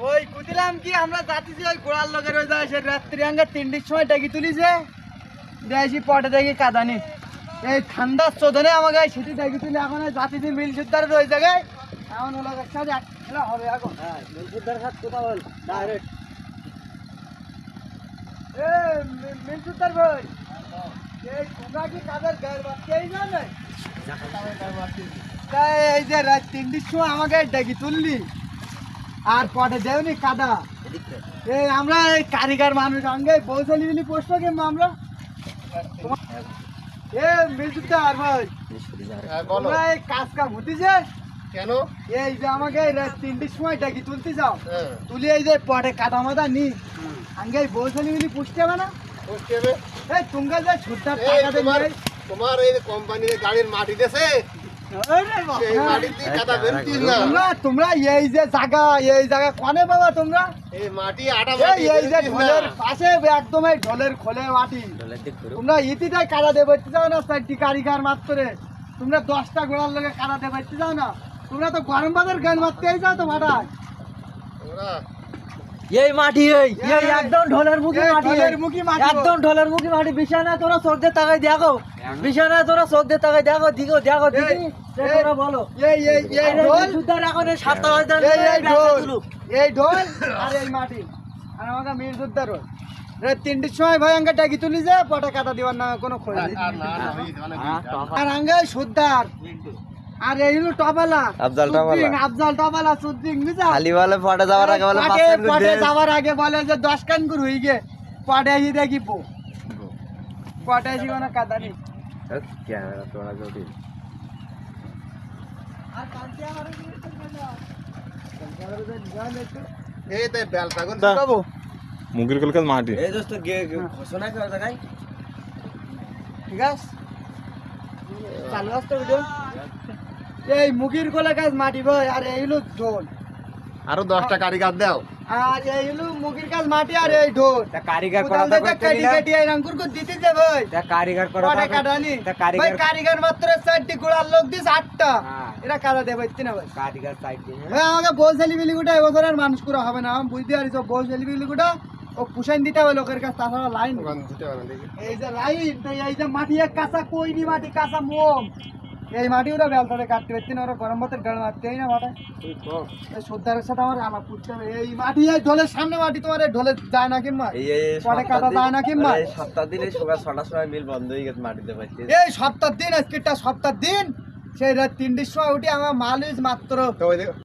ওই কুদিলাম কি আমরা যাচ্ছি ওই গোড়ার লোকের ওই যায় সে রাত্রি আঙ্গা 3টার সময় ডেকে তুলিছে দেয়ছি পটে দেখি কাদানি এই ঠান্ডার চোদনে আমাকে সেটি ডেকে তুলি এখন যাচ্ছি মিল সুদ্ধারের ওই জায়গায় এখন হলো সাথে খেলা হবে এখন। হ্যাঁ মিল সুদ্ধার সাথে কোথা বল ডাইরেক্ট এ মিল সুদ্ধার ভাই এই তোমরা কি কাদের গায়ের বাচ্চা এই জানে তাই এই যে রাত 3টার সময় আমাকে ডেকে তুললি আর পটে দেওনি কাদা এই আমরা এই কারিগর মানুষ আঙ্গে পৌঁছালি দিলি পোস্ট কিনবো আমরা এ মিলতে আর ভাই তোমরা এই কাজ কাম হতেছে কেন? এই যে আমাকে রাত 3টার সময় ডাকি তুলতে যাও তুলি এই যে পটে কাদা মাদা নি আঙ্গে পৌঁছালি দিলি পুষতে হবে না এই তোমরা যে ছুটটা টাকা দেবে তোমার এই কোম্পানির গাড়ির মাটি দেছে তোমরা এই যে জায়গা কনে বাবা তোমরা এই মাটি আটা এই যে ঢোলের পাশে একদম এই ঢোলের খোলে মাটি তোমরা ইতিটাই কাদা দেবে যাও না চারটি কারিগর মাত্রে তোমরা 10টা ঘোড়ার লোকে কাদা দেবে যাও না তোমরা তো গরম বাজার গান মারতে যাও তো ভাটায় এই মাটি এই একদম ঢোলের মুখী মাটি একদম ঢোলের মুখী মাটি বিছানা তোরা চোখ দিয়ে তাকাই দেখো বিছানা তোরা চোখ দিয়ে তাকাই দেখো দিগো দেখো দিদি তোরা বলো এই ঢোল সুদ্ধার এখন 7টা বাজে এই ঢোল আর এই মাটি আর আমাকে মির সুদ্ধার রাত 3টার সময় ভাই আঙ্গা ডাকি তুলি যে পটা কাটা দিবার না কোনো খোঁজ আর আঙ্গা সুদ্ধার আর এই হলো টবালা আফজাল টবালা সুদ্দিং বুঝা খালি বলে ফটে যাওয়ার আগে বলে পটে যাওয়ার আগে বলে যে 10 কান করে হই গে পটে এসে দেখি পটে এসে কোনো কাদা নেই ক্যামেরা তোরা যদি আর কালকে আমার এই তো বেলটা কোন বাবু মুগির কলকাতা মাটি এই দোস্ত ঘোষণা করে দেখাই ঠিক আছে চালু আসতো ভিডিও এই মুগির কোলা গাছ মাটি ভাই আর এই হলো ঢোল আরো 10টা কারিগর দাও আর এই হলো মুগির গাছ মাটি আর এই ঢোল তা কারিগর কোদাল করা দিয়ে কাটি কাটি এই আঙ্কুর কো দিতে দে ভাই তা কারিগর করা পটে কাটানি তা ভাই কারিগর কারিগর মাত্র 4টি গোড়ার লোক দিস 8টা হ্যাঁ। এরা কাদা দেবে ইত্তিনা ভাই কারিগর সাইড দিয়ে ভাই আমাকে বলছেলি বিলি গুটা এবছর আর মানুষ করা হবে না আমি বুঝতে পারি সব বলছেলি বিলি গুটা ও পুষাইন দিতে হবে লোকের কাছে তাছাড়া লাইন ওখান দিতে পারে না দেখি এই যে লাইন তাই এই যে মাটি এক কাঁচা কইনি মাটি কাঁচা মোম এই মাটি ওরা বেলতারে কাটতে পারছি না ওরা গরম ভাতের গাড়ি মারতেই না মাঠে এই সর্দারের সাথে আমার আলাপ করতে হবে এই মাটি এই ঢোলের সামনে মাটি তোমার এই ঢোলে যায় না কিংবা পরে কাটা যায় না কিংবা এই সপ্তাহ দিন এই সকাল 6টার সময় মিল বন্ধ হয়ে গেছে মাটিতে পাইতে এই সপ্তাহ দিন আজকেরটা সপ্তাহ দিন সেই রাত 3টার সময় উঠি আমার মালিশ মাত্র তো ওই